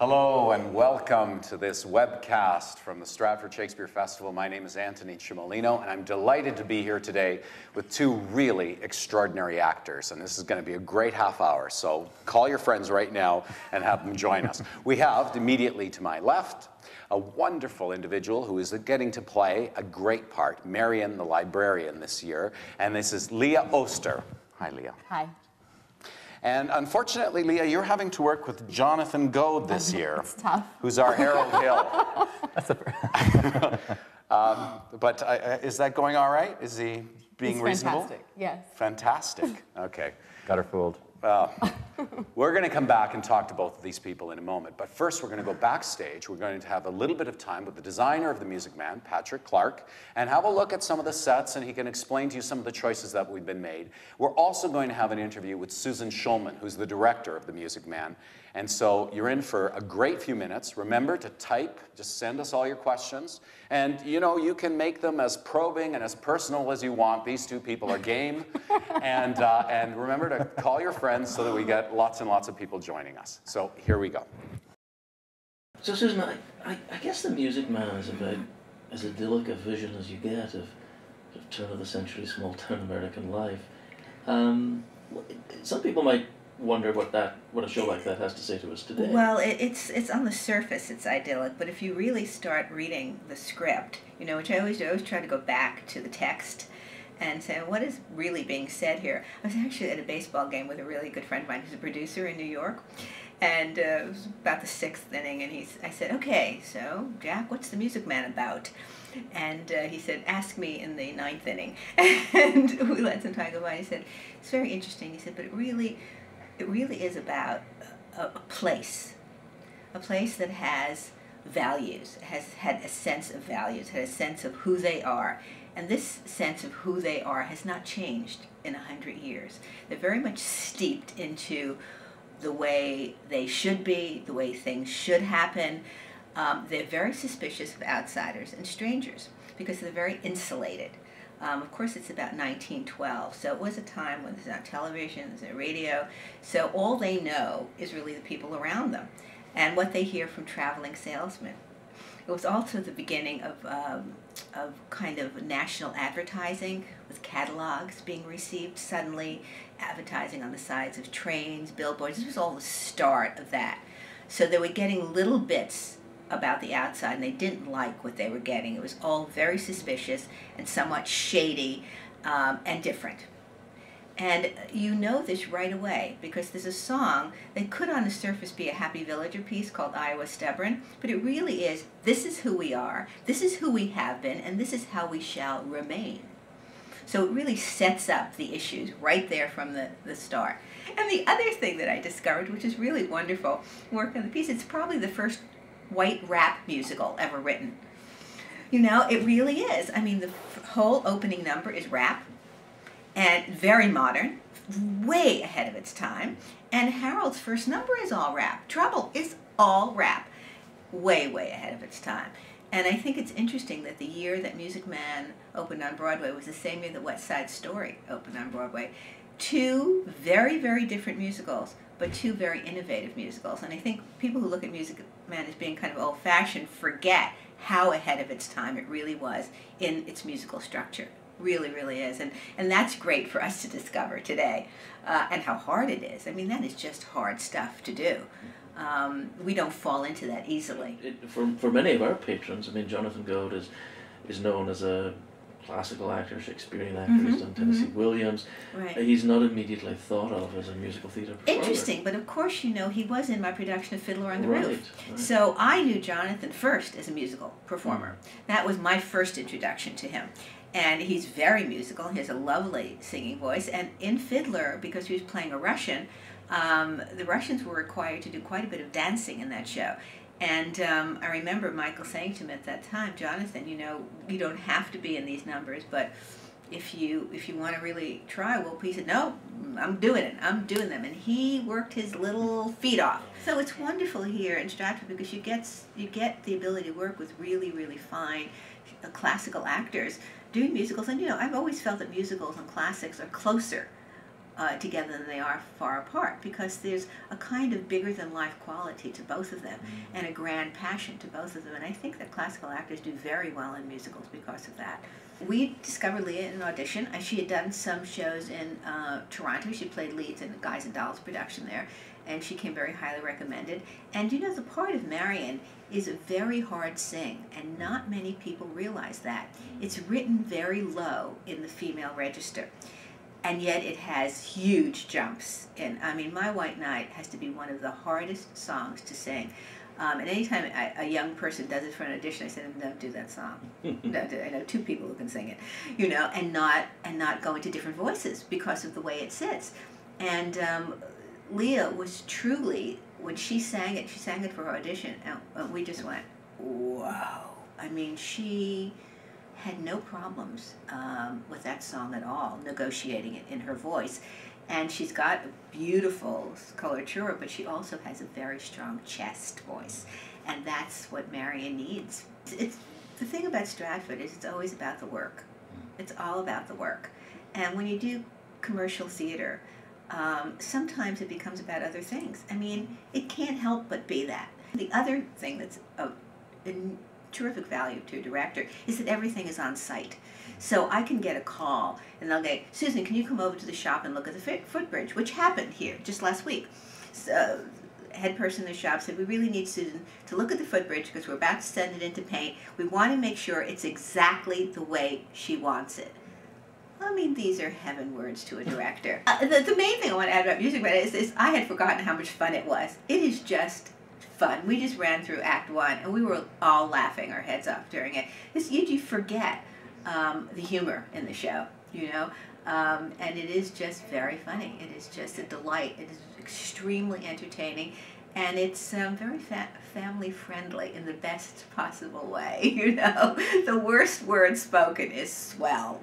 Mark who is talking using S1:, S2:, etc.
S1: Hello and welcome to this webcast from the Stratford Shakespeare Festival. My name is Antoni Cimolino and I'm delighted to be here today with two really extraordinary actors, and this is going to be a great half hour, so call your friends right now and have them join us. We have immediately to my left a wonderful individual who is getting to play a great part, Marian the librarian this year, and this is Leah Oster. Hi, Leah.
S2: Hi.
S1: And unfortunately, Leah, you're having to work with Jonathan Goad this year.
S2: It's tough.
S1: Who's our Harold Hill. But is that going all right? Is he being reasonable?
S2: Fantastic, yes.
S1: Fantastic, okay.
S3: Got her fooled.
S1: We're going to come back and talk to both of these people in a moment, but first we're going to go backstage. We're going to have a little bit of time with the designer of The Music Man, Patrick Clark, and have a look at some of the sets, and he can explain to you some of the choices that we've been made. We're also going to have an interview with Susan Schulman, who's the director of The Music Man, and so you're in for a great few minutes. Remember to type, just send us all your questions, and you know, you can make them as probing and as personal as you want. These two people are game, and remember to call your friends so that we get lots and lots of people joining us. So here we go.
S4: So Susan, I guess The Music Man is about as idyllic a vision as you get of turn-of-the-century small-town American life. Some people might wonder what a show like that has to say to us today.
S5: Well, it's on the surface it's idyllic, but if you really start reading the script, you know, which I always try to go back to the text and say, what is really being said here? I was actually at a baseball game with a really good friend of mine who's a producer in New York, and it was about the 6th inning, and I said, okay, so Jack, what's The Music Man about? And he said, ask me in the 9th inning. And we let some time go by. He said, it's very interesting. He said, but it really is about a place that has values, has had a sense of values, had a sense of who they are. And this sense of who they are has not changed in 100 years. They're very much steeped into the way they should be, the way things should happen. They're very suspicious of outsiders and strangers because they're very insulated. Of course, it's about 1912, so it was a time when there's not television, there's no radio, so all they know is really the people around them and what they hear from traveling salesmen. It was also the beginning of kind of national advertising, with catalogs being received suddenly, advertising on the sides of trains, billboards. This was all the start of that. So they were getting little bits about the outside, and they didn't like what they were getting. It was all very suspicious and somewhat shady and different. And you know this right away because there's a song that could on the surface be a Happy Villager piece called Iowa Stubborn, but it really is, this is who we are, this is who we have been, and this is how we shall remain. So it really sets up the issues right there from the start. And the other thing that I discovered, which is really wonderful, working on the piece, it's probably the first white rap musical ever written. You know, it really is. I mean, the whole opening number is rap, and very modern, way ahead of its time. And Harold's first number is all rap. Trouble is all rap, way, way ahead of its time. And I think it's interesting that the year that Music Man opened on Broadway was the same year that West Side Story opened on Broadway. Two very, very different musicals, but two very innovative musicals. And I think people who look at Music Man as being kind of old-fashioned forget how ahead of its time it really was in its musical structure. Really, really is. And that's great for us to discover today. And how hard it is. I mean, that is just hard stuff to do. We don't fall into that easily.
S4: For many of our patrons, I mean, Jonathan Goad is known as a classical actor, Shakespearean actor. He's done Tennessee Williams.
S5: Right.
S4: He's not immediately thought of as a musical theatre performer.
S5: Interesting, but of course, you know, he was in my production of Fiddler on the
S4: Right,
S5: Roof.
S4: right.
S5: So I knew Jonathan first as a musical performer. That was my first introduction to him. And he's very musical. He has a lovely singing voice. And in Fiddler, because he was playing a Russian, the Russians were required to do quite a bit of dancing in that show. And I remember Michael saying to him at that time, Jonathan, you know, you don't have to be in these numbers, but if you want to really try, well, he said, no, I'm doing it. I'm doing them. And he worked his little feet off. So it's wonderful here in Stratford because you get the ability to work with really, really fine classical actors doing musicals. And, you know, I've always felt that musicals and classics are closer together than they are far apart, because there's a kind of bigger-than-life quality to both of them and a grand passion to both of them. And I think that classical actors do very well in musicals because of that. We discovered Leah in an audition. She had done some shows in Toronto. She played leads in the Guys and Dolls production there, and she came very highly recommended. And you know, the part of Marian is a very hard sing, and not many people realize that. It's written very low in the female register, and yet it has huge jumps. And I mean, My White Knight has to be one of the hardest songs to sing. And anytime a young person does it for an audition, I say to them, don't do that song. Don't do it. I know 2 people who can sing it, you know, and not go into different voices because of the way it sits. And Leah was truly, when she sang it for her audition, and we just went, wow. I mean, she had no problems with that song at all, negotiating it in her voice. And she's got a beautiful coloratura, but she also has a very strong chest voice. And that's what Marian needs. The thing about Stratford is it's always about the work. It's all about the work. And when you do commercial theater, sometimes it becomes about other things. I mean, it can't help but be that. The other thing that's of terrific value to a director is that everything is on site. So I can get a call, and they'll go, Susan, can you come over to the shop and look at the footbridge, which happened here just last week. So head person in the shop said, we really need Susan to look at the footbridge because we're about to send it into paint. We want to make sure it's exactly the way she wants it. I mean, these are heaven words to a director. The main thing I want to add about Music Man is I had forgotten how much fun it was. It is just fun. We just ran through Act 1, and we were all laughing our heads off during it. You forget the humor in the show, you know, and it is just very funny. It is just a delight. It is extremely entertaining, and it's very family-friendly in the best possible way, you know. The worst word spoken is swell.